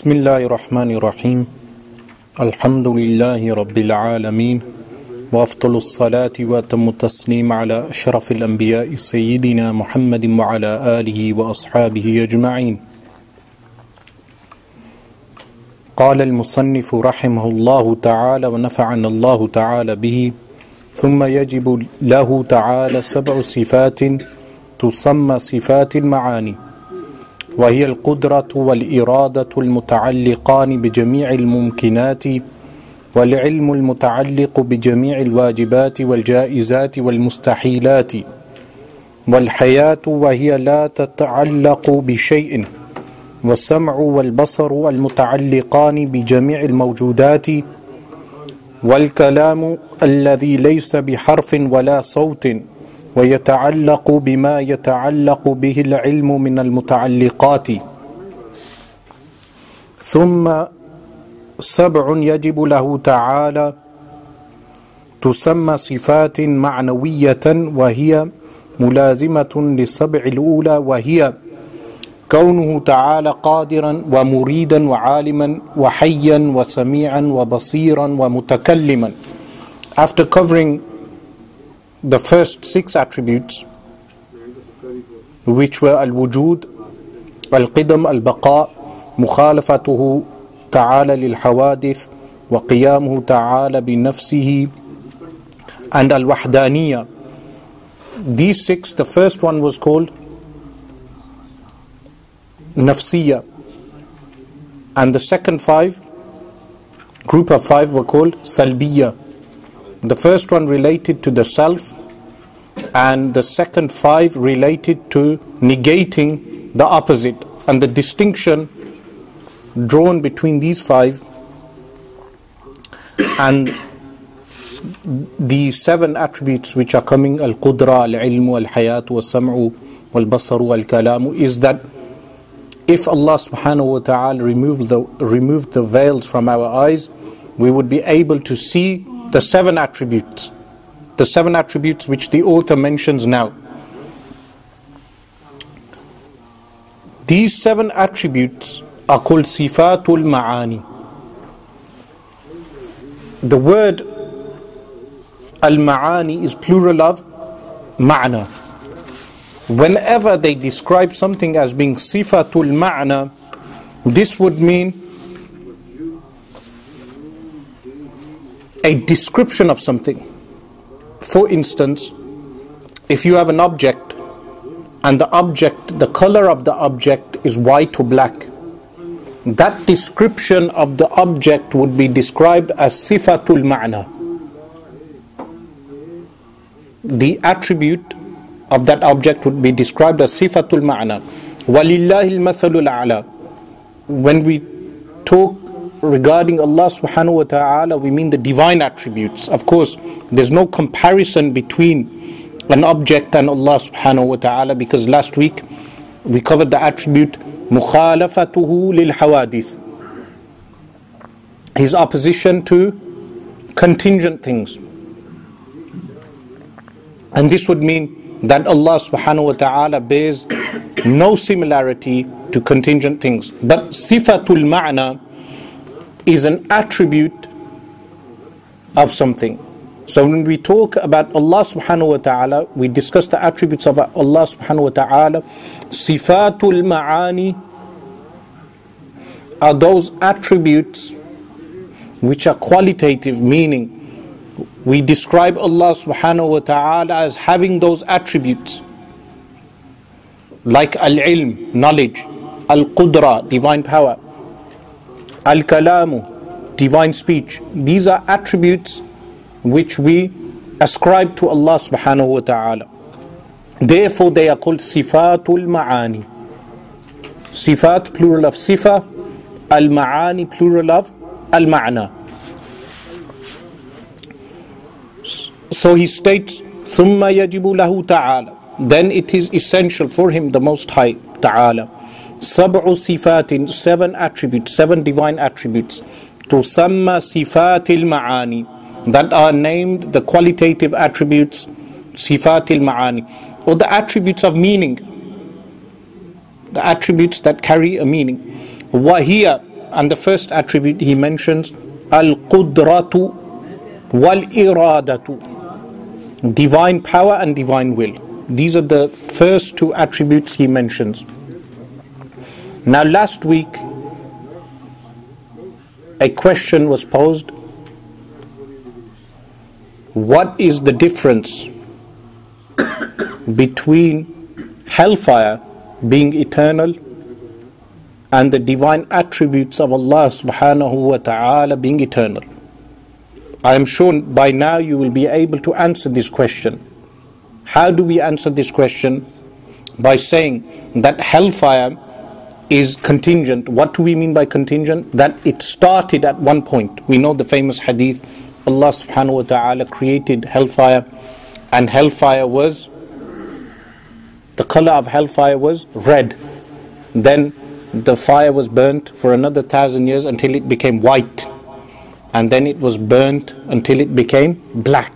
بسم الله الرحمن الرحيم الحمد لله رب العالمين وأفضل الصلاة وأتم التسليم على أشرف الأنبياء سيدنا محمد وعلى آله وأصحابه أجمعين. قال المصنف رحمه الله تعالى ونفعنا الله تعالى به: ثم يجب له تعالى 7 صفات تسمى صفات المعاني، وهي القدرة والإرادة المتعلقان بجميع الممكنات، والعلم المتعلق بجميع الواجبات والجائزات والمستحيلات، والحياة وهي لا تتعلق بشيء، والسمع والبصر المتعلقان بجميع الموجودات، والكلام الذي ليس بحرف ولا صوت ويتعلق بما يتعلق به العلم من المتعلقات. ثم 7 يجب له تعالى تسمى صفات معنوية، وهي ملازمة للسبع الأولى، وهي كونه تعالى قادرا ومريدا وعالما وحيا وسميعا وبصيرا ومتكلما. After covering the first 6 attributes, which were al-wujud, al-qidam, al-baqa, mukhalafatuhu ta'ala lil-hawadith, wa qiyamuhu ta'ala bi nafsihi, and al-wahdaniyya. These 6, the first one was called nafsiyya, and the second 5, group of 5, were called salbiyya. The first one related to the self, and the second 5 related to negating the opposite. And the distinction drawn between these 5 and the 7 attributes which are coming, al-qudra, al-ilmu, al-hayatu, al-sam'u, al-basaru, al-kalamu, is that if Allah subhanahu wa ta'ala removed the veils from our eyes, we would be able to see the 7 attributes. The 7 attributes which the author mentions now. These 7 attributes are called Sifat Al-Ma'ani. The word Al-Ma'ani is plural of Ma'na. Whenever they describe something as being Sifatul Ma'na, this would mean a description of something. For instance, if you have an object and the color of the object is white or black, that description of the object would be described as Sifatul Ma'na. The attribute of that object would be described as Sifatul Ma'na. Walillahi al-mathalul a'la. When we talk regarding Allah subhanahu wa ta'ala, we mean the divine attributes. Of course, there's no comparison between an object and Allah subhanahu wa ta'ala, because last week we covered the attribute mukhalafatuhu lil hawadith, his opposition to contingent things. And this would mean that Allah subhanahu wa ta'ala bears no similarity to contingent things. But Sifatul Ma'na is an attribute of something. So when we talk about Allah subhanahu wa ta'ala, we discuss the attributes of Allah subhanahu wa ta'ala. Sifatul Ma'ani are those attributes which are qualitative, meaning we describe Allah subhanahu wa ta'ala as having those attributes, like al-ilm, knowledge, al-qudra, divine power, al-kalamu, divine speech. These are attributes which we ascribe to Allah subhanahu wa ta'ala. Therefore they are called Sifatul Ma'ani. Sifat, plural of Sifa, al-Ma'ani, plural of al-Ma'na. So he states, ثُمَّ يَجِبُ لَهُ تَعَالَى, then it is essential for him, the Most High Ta'ala, 7 sifatin, 7 attributes, 7 divine attributes, تُسَمَّ صِفَاتِ الْمَعَانِ, that are named the qualitative attributes, Sifat Al-Ma'ani, or the attributes of meaning, the attributes that carry a meaning. وَهِيَ, and the first attribute he mentions, al-qudratu wal-iradatu, divine power and divine will. These are the first two attributes he mentions. Now last week a question was posed: what is the difference between hellfire being eternal and the divine attributes of Allah subhanahu wa ta'ala being eternal? I am sure by now you will be able to answer this question. How do we answer this question? By saying that hellfire is contingent. What do we mean by contingent? That it started at one point. We know the famous hadith, Allah subhanahu wa ta'ala created hellfire, and hellfire was, the color of hellfire was red. Then the fire was burnt for another 1,000 years until it became white, and then it was burnt until it became black.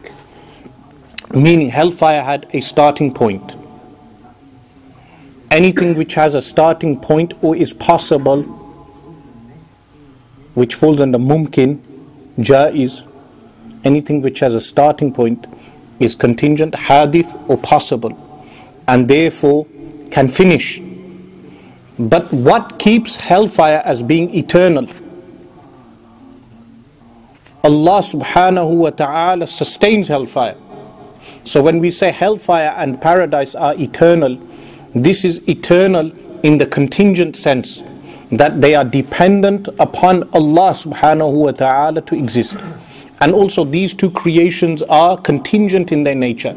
Meaning hellfire had a starting point. Anything which has a starting point or is possible, which falls under mumkin, jaiz, anything which has a starting point is contingent, hadith or possible, and therefore can finish. But what keeps hellfire as being eternal? Allah subhanahu wa ta'ala sustains hellfire. So when we say hellfire and paradise are eternal, this is eternal in the contingent sense that they are dependent upon Allah subhanahu wa ta'ala to exist. And also these two creations are contingent in their nature.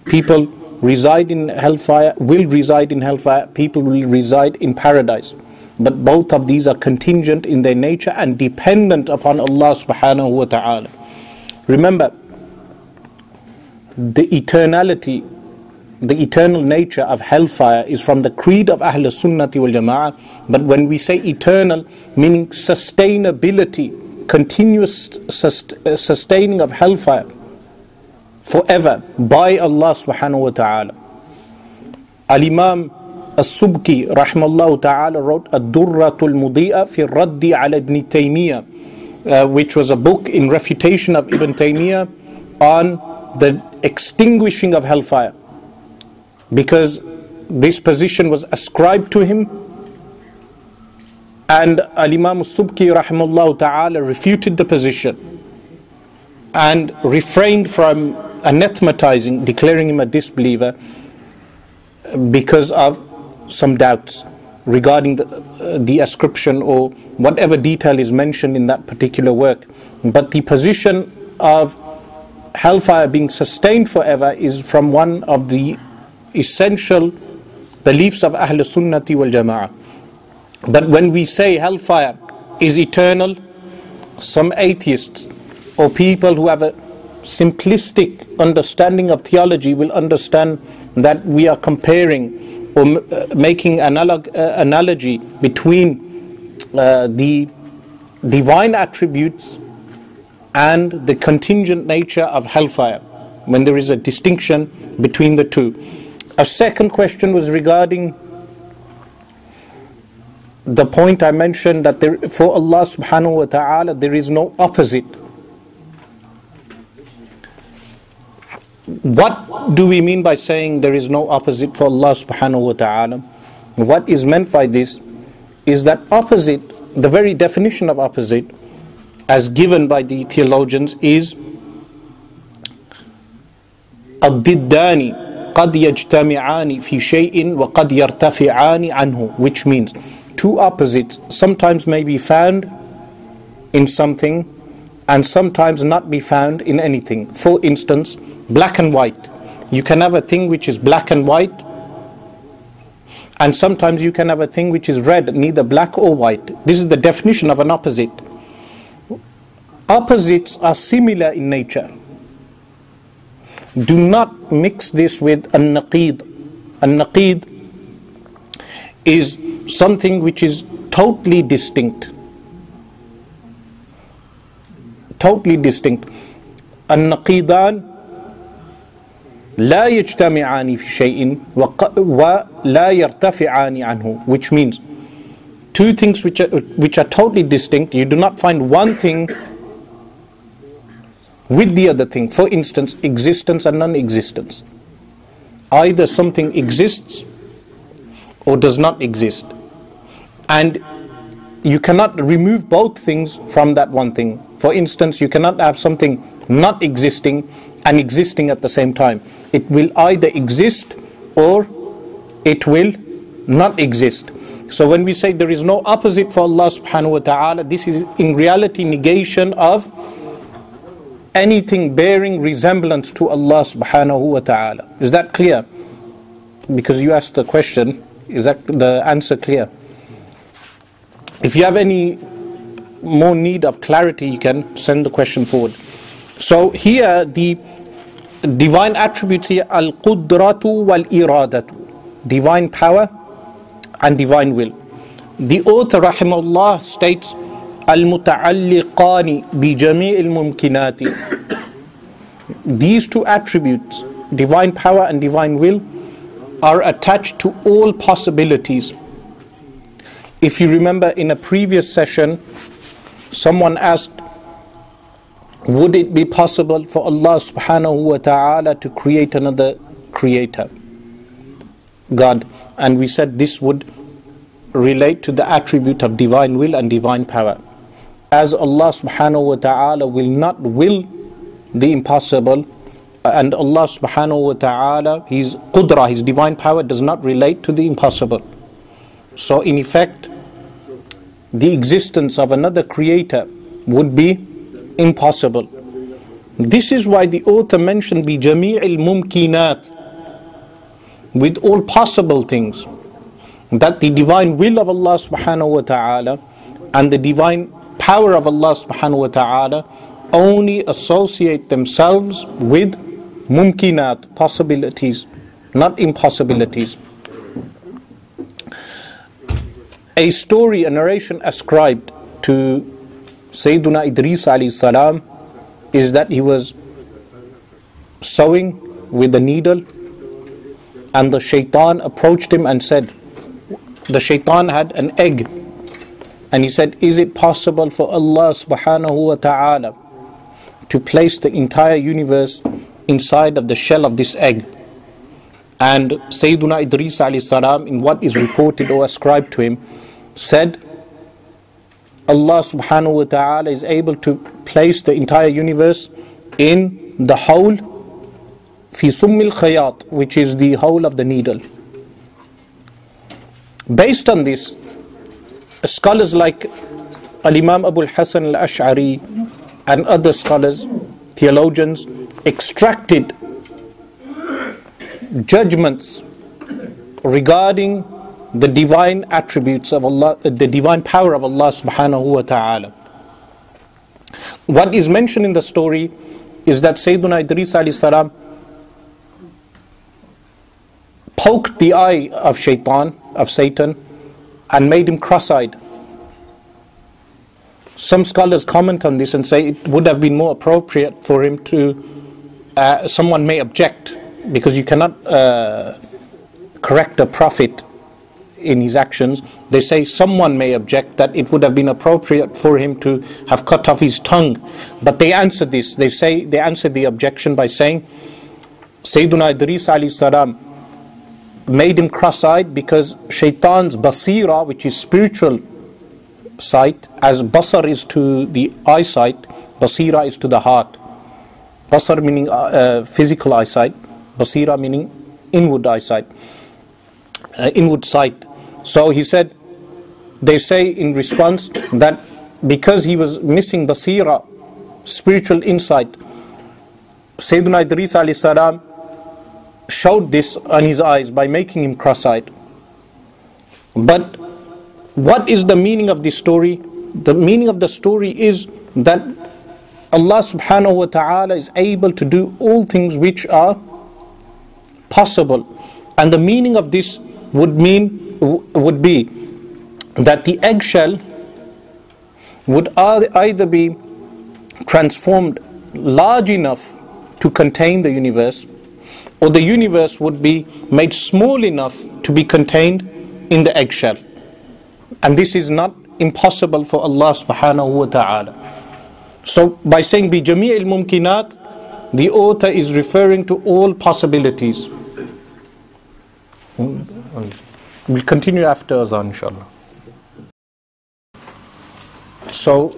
People reside in hellfire, will reside in hellfire, people will reside in paradise. But both of these are contingent in their nature and dependent upon Allah subhanahu wa ta'ala. Remember, the eternality, the eternal nature of hellfire is from the creed of AhleSunnaTV. But when we say eternal, meaning sustainability, continuous sustaining of hellfire forever by Allah subhanahu wa ta'ala. Al-Imam As-Subki rahmallahu ta'ala wrote Ad-Durratul Mudi'a fi Raddi ala Ibn Taymiyyah, which was a book in refutation of Ibn Taymiyyah on the extinguishing of hellfire, because this position was ascribed to him, and Al-Imam As-Subki rahimahullah ta'ala refuted the position and refrained from anathematizing, declaring him a disbeliever because of some doubts regarding the ascription or whatever detail is mentioned in that particular work. But the position of hellfire being sustained forever is from one of the essential beliefs of AhleSunnaTV. But when we say hellfire is eternal, some atheists or people who have a simplistic understanding of theology will understand that we are comparing or making analogy between the divine attributes and the contingent nature of hellfire, when there is a distinction between the two. A second question was regarding the point I mentioned, that for Allah subhanahu wa ta'ala there is no opposite. What do we mean by saying there is no opposite for Allah subhanahu wa ta'ala? What is meant by this is that opposite, the very definition of opposite as given by the theologians is الضدان قد يجتمعان في شيء وقد يرتفعان عنه, which means two opposites sometimes may be found in something and sometimes not be found in anything. For instance, black and white. You can have a thing which is black and white, and sometimes you can have a thing which is red, neither black or white. This is the definition of an opposite. Opposites are similar in nature. Do not mix this with an-naqid. An-naqid is something which is totally distinct. Totally distinct. An-naqidan لا يجتمعان في شيء ولا يرتفعان عنه, which means two things which are totally distinct. You do not find one thing with the other thing. For instance, existence and non-existence. Either something exists or does not exist. And you cannot remove both things from that one thing. For instance, you cannot have something not existing and existing at the same time. It will either exist or it will not exist. So when we say there is no opposite for Allah subhanahu wa ta'ala, this is in reality negation of anything bearing resemblance to Allah subhanahu wa ta'ala. Is that clear? Because you asked the question, is that the answer clear? If you have any more need of clarity, you can send the question forward. So here the divine attributes here, al-qudratu wal-iradatu, divine power and divine will. The author rahimahullah states, al-muta'alliqani bi jami'il mumkinati. These two attributes, divine power and divine will, are attached to all possibilities. If you remember in a previous session, someone asked, would it be possible for Allah subhanahu wa ta'ala to create another creator, God? And we said this would relate to the attribute of divine will and divine power. As Allah subhanahu wa ta'ala will not will the impossible, and Allah subhanahu wa ta'ala, His qudra, His divine power does not relate to the impossible. So in effect, the existence of another creator would be impossible. This is why the author mentioned bi jami'il mumkinat, with all possible things, that the divine will of Allah subhanahu wa ta'ala and the divine power of Allah subhanahu wa ta'ala only associate themselves with mumkinat, possibilities, not impossibilities. A story, a narration ascribed to Sayyiduna Idris alayhi salam is that he was sewing with a needle and the shaitan approached him and said, the shaitan had an egg, and he said, is it possible for Allah subhanahu wa ta'ala to place the entire universe inside of the shell of this egg? And Sayyiduna Idris alayhi salam, in what is reported or ascribed to him, said, Allah subhanahu wa ta'ala is able to place the entire universe in the hole, fi summil khayat, which is the hole of the needle. Based on this, scholars like Al-Imam Abu al-Hasan al-Ash'ari and other scholars, theologians, extracted judgments regarding the divine attributes of Allah, the divine power of Allah subhanahu wa ta'ala. What is mentioned in the story is that Sayyiduna Idris alayhi salam poked the eye of shaitan, of Satan, and made him cross-eyed. Some scholars comment on this and say it would have been more appropriate for him to, someone may object, because you cannot correct a prophet in his actions. They say someone may object that it would have been appropriate for him to have cut off his tongue. But they answered this. They say they answered the objection by saying Sayyiduna Idris alayhi salam made him cross-eyed because shaitan's basira, which is spiritual sight, as basar is to the eyesight, basira is to the heart. Basar meaning physical eyesight, basira meaning inward eyesight, inward sight. So he said, they say in response that because he was missing basira, spiritual insight, Sayyiduna Idris alayhi salam showed this on his eyes by making him cross-eyed. But what is the meaning of this story? The meaning of the story is that Allah subhanahu wa ta'ala is able to do all things which are possible. And the meaning of this would be that the eggshell would either be transformed large enough to contain the universe, or the universe would be made small enough to be contained in the eggshell. And this is not impossible for Allah subhanahu wa ta'ala. So by saying bi jami' al-mumkinat, the author is referring to all possibilities. We'll continue after Azan, inshallah. So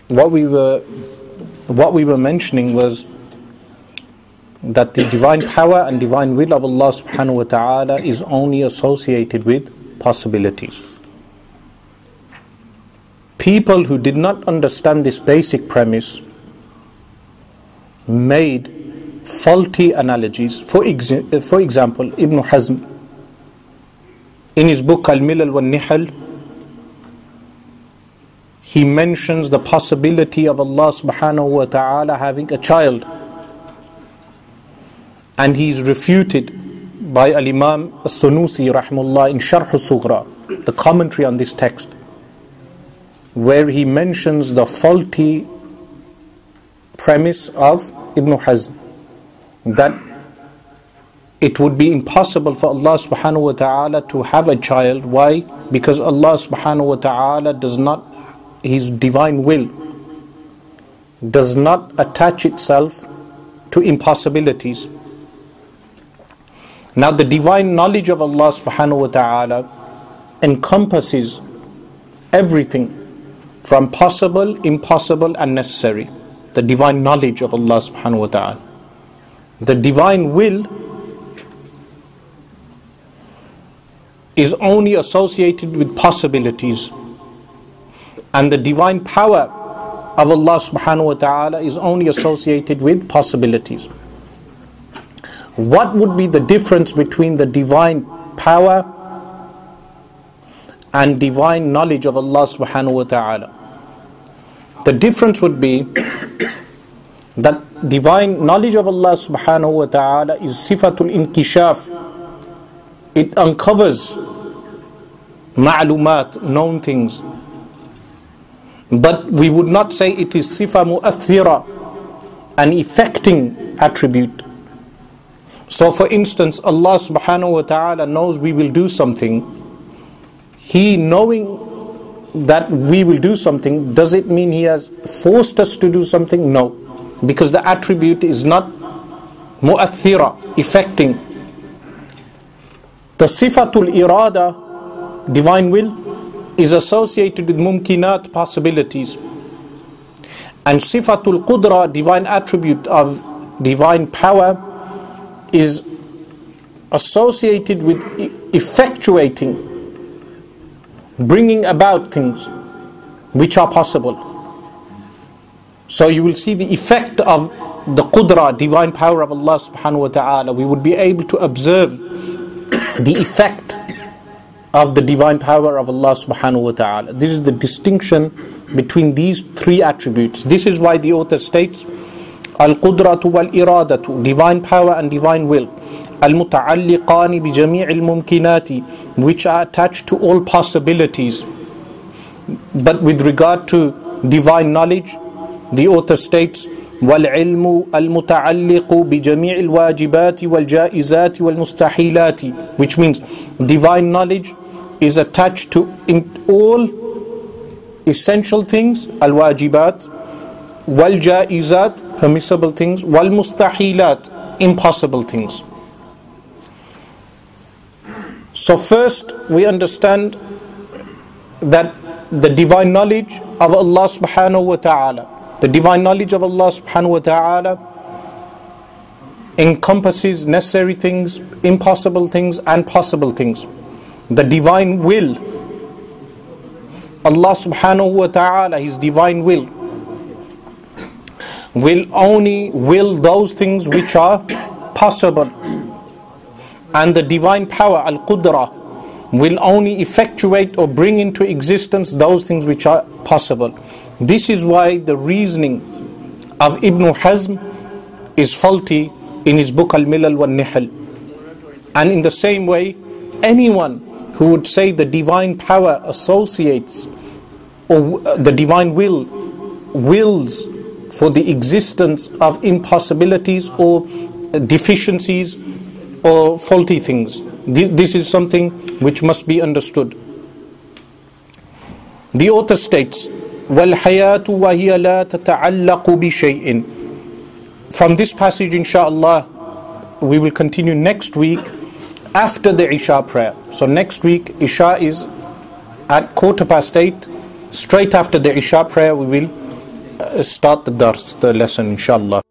what we were mentioning was that the divine power and divine will of Allah subhanahu wa ta'ala is only associated with possibilities. People who did not understand this basic premise made faulty analogies. For example, Ibn Hazm, in his book Al-Milal wal-Nihal, he mentions the possibility of Allah subhanahu wa ta'ala having a child. And he is refuted by Al-Imam Sanusi rahimahullah in Sharh Al-Sughra, the commentary on this text, where he mentions the faulty premise of Ibn Hazm, that it would be impossible for Allah subhanahu wa ta'ala to have a child. Why? Because Allah subhanahu wa ta'ala does not, His divine will does not attach itself to impossibilities. Now the divine knowledge of Allah subhanahu wa ta'ala encompasses everything from possible, impossible and necessary. The divine knowledge of Allah subhanahu wa ta'ala. The divine will is only associated with possibilities, and the divine power of Allah subhanahu wa ta'ala is only associated with possibilities. What would be the difference between the divine power and divine knowledge of Allah subhanahu wa ta'ala? The difference would be that divine knowledge of Allah subhanahu wa ta'ala is sifatul inkishaf. It uncovers ma'lumat, known things. But we would not say it is sifa mu'athira, an effecting attribute. So for instance, Allah subhanahu wa ta'ala knows we will do something. He knowing that we will do something, does it mean He has forced us to do something? No. Because the attribute is not mu'athira, effecting. The sifatul irada, divine will, is associated with mumkinat, possibilities. And sifatul qudra, divine attribute of divine power, is associated with effectuating, bringing about things which are possible. So you will see the effect of the qudra, divine power of Allah subhanahu wa ta'ala. We would be able to observe the effect of the divine power of Allah subhanahu wa ta'ala. This is the distinction between these three attributes. This is why the author states, Al-Qudratu wal-Iradatu, divine power and divine will, Al-Muta'alliqani bi jami'il mumkinati, which are attached to all possibilities. But with regard to divine knowledge, the author states, وَالْعِلْمُ الْمُتَعَلِّقُ بِجَمِيعِ الْوَاجِبَاتِ وَالْجَائِزَاتِ وَالْمُسْتَحِيلَاتِ, which means divine knowledge is attached to in all essential things, al-wajibat, wal-jaizat, permissible things, wal-mustahilat, impossible things. So first we understand that the divine knowledge of Allah subhanahu wa ta'ala, the divine knowledge of Allah subhanahu wa ta'ala encompasses necessary things, impossible things and possible things. The divine will, Allah subhanahu wa ta'ala, His divine will only will those things which are possible. And the divine power, al-qudra, will only effectuate or bring into existence those things which are possible. This is why the reasoning of Ibn Hazm is faulty in his book Al-Milal wal-Nihal. And in the same way, anyone who would say the divine power associates, or the divine will wills for the existence of impossibilities or deficiencies or faulty things. This is something which must be understood. The author states, وَالْحَيَاةُ وَهِيَ لَا تَتَعَلَّقُ بِشَيْءٍ. From this passage, inshaAllah, we will continue next week after the Isha prayer. So next week, Isha is at 8:15. Straight after the Isha prayer, we will start the dars, the lesson, inshaAllah.